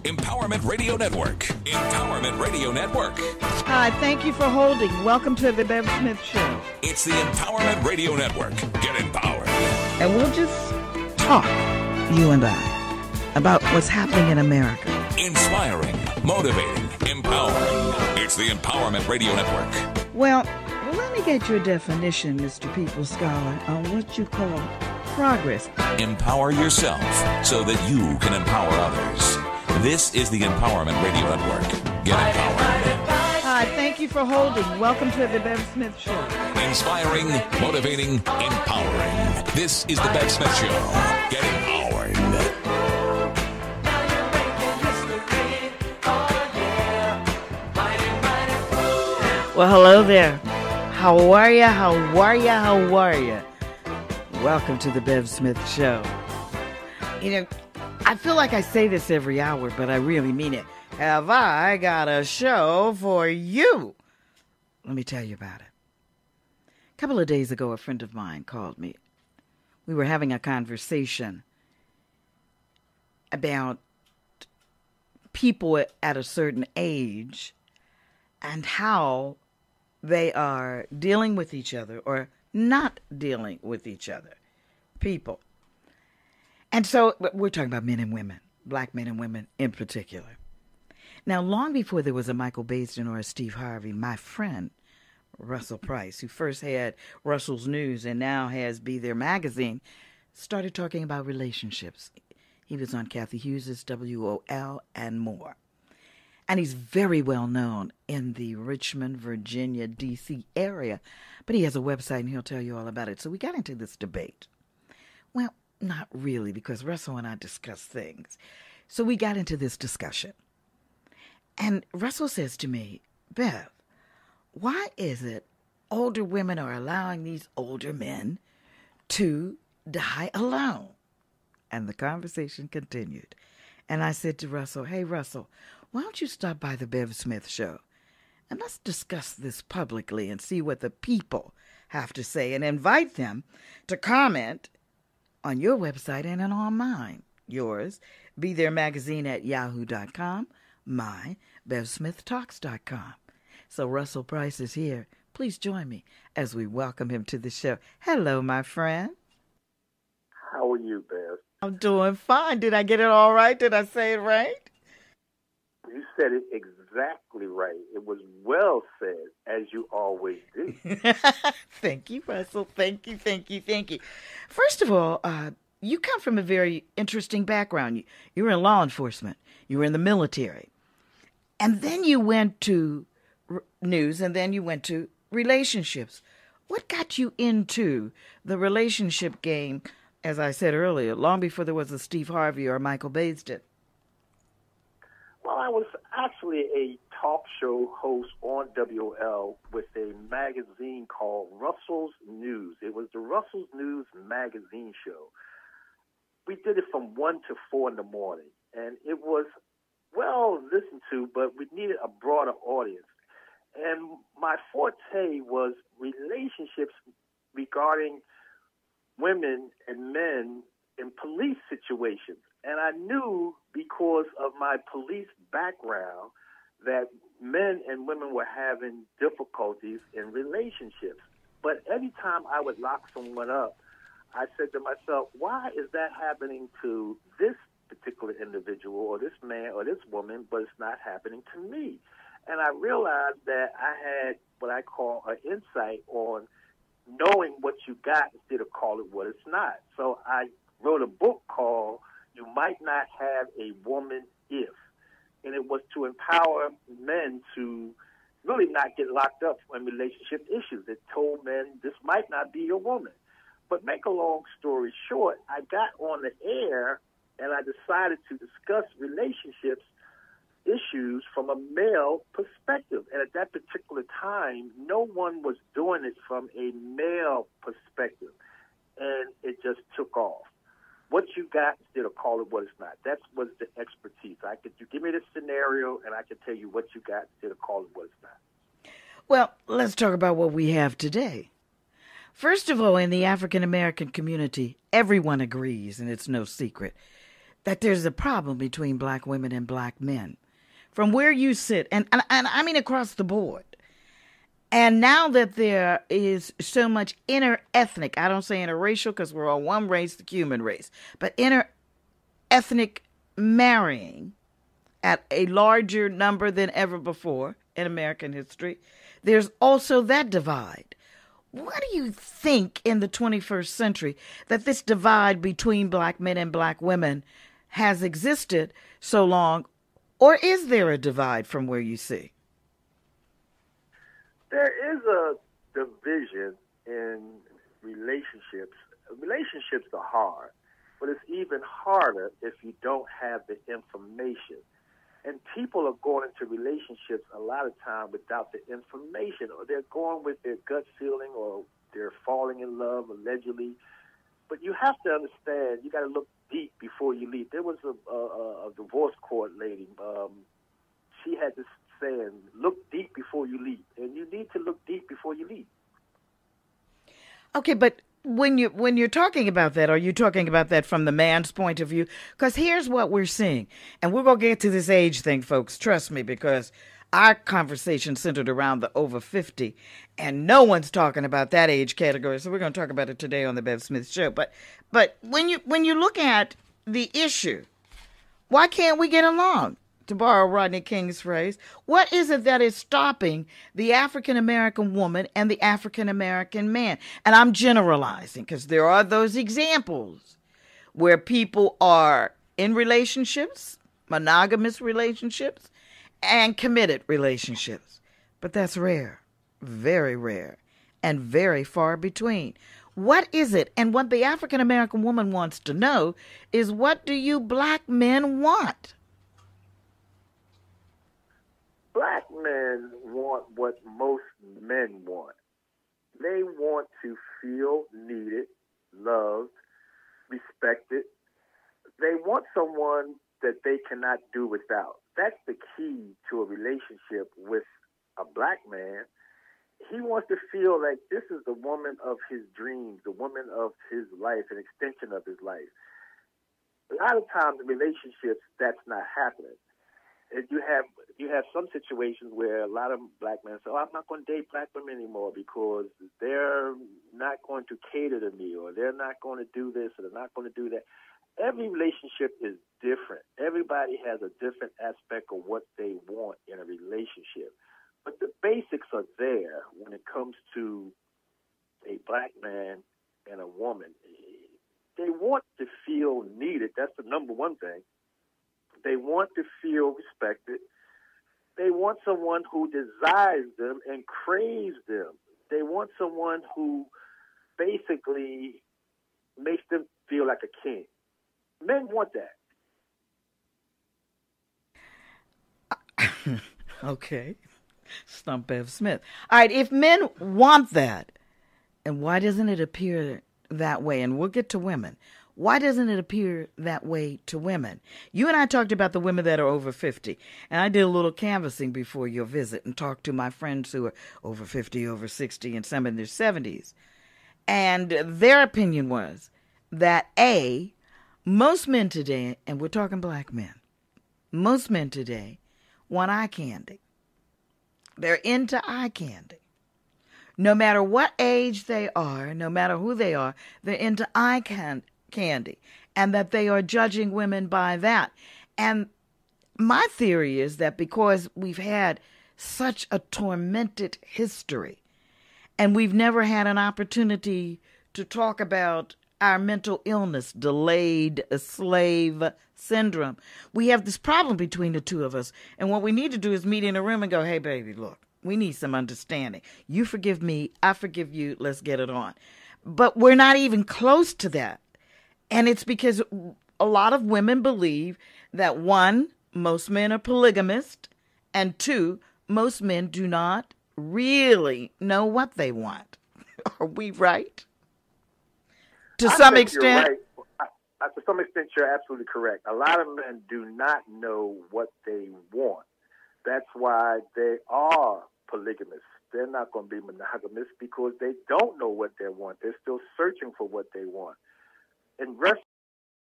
Empowerment Radio Network. Empowerment Radio Network. Hi, thank you for holding. Welcome to the Bev Smith Show. It's the Empowerment Radio Network. Get empowered. And we'll just talk, you and I, about what's happening in America. Inspiring, motivating, empowering. It's the Empowerment Radio Network. Well, let me get your definition, Mr. People Scholar, on what you call progress. Empower yourself so that you can empower others. This is the Empowerment Radio Network. Get empowered. Hi, thank you for holding. Welcome to the Bev Smith Show. Inspiring, motivating, empowering. This is the Bev Smith Show. Get empowered. Well, hello there. How are ya? How are ya? How are ya? Welcome to the Bev Smith Show. You know, I feel like I say this every hour, but I really mean it. Have I got a show for you? Let me tell you about it. A couple of days ago, a friend of mine called me. We were having a conversation about people at a certain age and how they are dealing with each other or not dealing with each other. People. And so we're talking about men and women, black men and women in particular. Now, long before there was a Michael Baisden or a Steve Harvey, my friend, Russel Price, who first had Russell's News and now has Be There magazine, started talking about relationships. He was on Kathy Hughes's WOL and more. And he's very well known in the Richmond, Virginia, D.C. area. But he has a website and he'll tell you all about it. So we got into this debate. Well, not really, because Russell and I discuss things. So we got into this discussion. And Russell says to me, Bev, why is it older women are allowing these older men to die alone? And the conversation continued. And I said to Russell, hey, Russell, why don't you stop by the Bev Smith Show? And let's discuss this publicly and see what the people have to say and invite them to comment on your website and on mine. Yours, Be There Magazine at yahoo.com, mine, BevSmithTalks.com. So Russell Price is here. Please join me as we welcome him to the show. Hello, my friend. How are you, Bev? I'm doing fine. Did I get it all right? Did I say it right? You said it exactly right. It was well said, as you always do. Thank you, Russell. Thank you. First of all, you come from a very interesting background. You were in law enforcement. You were in the military. And then you went to news, and then you went to relationships. What got you into the relationship game, as I said earlier, long before there was a Steve Harvey or Michael Baisden? Well, I was actually a talk show host on WL with a magazine called Russell's News. It was the Russell's News magazine show. We did it from 1 to 4 in the morning, and it was well listened to, but we needed a broader audience. And my forte was relationships regarding women and men in police situations. And I knew because of my police background that men and women were having difficulties in relationships. But every time I would lock someone up, I said to myself, why is that happening to this particular individual or this man or this woman, but it's not happening to me? And I realized that I had what I call an insight on knowing what you got instead of call it what it's not. So I wrote a book called You Might Not Have a Woman If. And it was to empower men to really not get locked up in relationship issues. It told men this might not be your woman. But make a long story short, I got on the air and I decided to discuss relationships issues from a male perspective. And at that particular time, no one was doing it from a male perspective. And it just took off. What you got instead of call it what it's not. That was the expertise. You give me the scenario and I can tell you what you got instead of call it what it's not. Well, let's talk about what we have today. First of all, in the African American community, everyone agrees, and it's no secret, that there's a problem between black women and black men. From where you sit, and I mean across the board. And now that there is so much inter-ethnic, I don't say interracial because we're all one race, the human race, but inter-ethnic marrying at a larger number than ever before in American history, there's also that divide. What do you think in the 21st century that this divide between black men and black women has existed so long, or is there a divide from where you see? There is a division in relationships. Relationships are hard, but it's even harder if you don't have the information. And people are going into relationships a lot of time without the information, or they're going with their gut feeling, or they're falling in love allegedly. But you have to understand, you got to look deep before you leave. There was a divorce court lady. She had this saying, look deep before you leave. And you need to look deep before you leave. Okay, but when you're talking about that, are you talking about that from the man's point of view? Because here's what we're seeing. And we're going to get to this age thing, folks. Trust me, because our conversation centered around the over 50, and no one's talking about that age category. So we're going to talk about it today on the Bev Smith Show. But when you look at the issue, why can't we get along? To borrow Rodney King's phrase, what is it that is stopping the African-American woman and the African-American man? And I'm generalizing because there are those examples where people are in relationships, monogamous relationships, and committed relationships. But that's rare, very rare, and very far between. What is it? And what the African-American woman wants to know is, what do you black men want? Black men want what most men want. They want to feel needed, loved, respected. They want someone that they cannot do without. That's the key to a relationship with a black man. He wants to feel like this is the woman of his dreams, the woman of his life, an extension of his life. A lot of times in relationships, that's not happening. And you have some situations where a lot of black men say, oh, I'm not going to date black women anymore because they're not going to cater to me, or they're not going to do this, or they're not going to do that. Every relationship is different. Everybody has a different aspect of what they want in a relationship. But the basics are there when it comes to a black man and a woman. They want to feel needed. That's the number one thing. They want to feel respected. They want someone who desires them and craves them. They want someone who basically makes them feel like a king. Men want that. Okay. Stump Bev Smith. All right, if men want that, and why doesn't it appear that way? And we'll get to women. Why doesn't it appear that way to women? You and I talked about the women that are over 50, and I did a little canvassing before your visit and talked to my friends who are over 50, over 60, and some in their 70s. And their opinion was that, A, most men today, and we're talking black men, most men today want eye candy. They're into eye candy. No matter what age they are, no matter who they are, they're into eye candy, and that they are judging women by that. And my theory is that because we've had such a tormented history, and we've never had an opportunity to talk about our mental illness, delayed slave syndrome, we have this problem between the two of us. And what we need to do is meet in a room and go, hey, baby, look, we need some understanding. You forgive me, I forgive you, let's get it on. But we're not even close to that. And it's because a lot of women believe that, one, most men are polygamist, and two, most men do not really know what they want. Are we right? To some extent? You're right. To some extent, you're absolutely correct. A lot of men do not know what they want. That's why they are polygamists. They're not going to be monogamous because they don't know what they want. They're still searching for what they want. And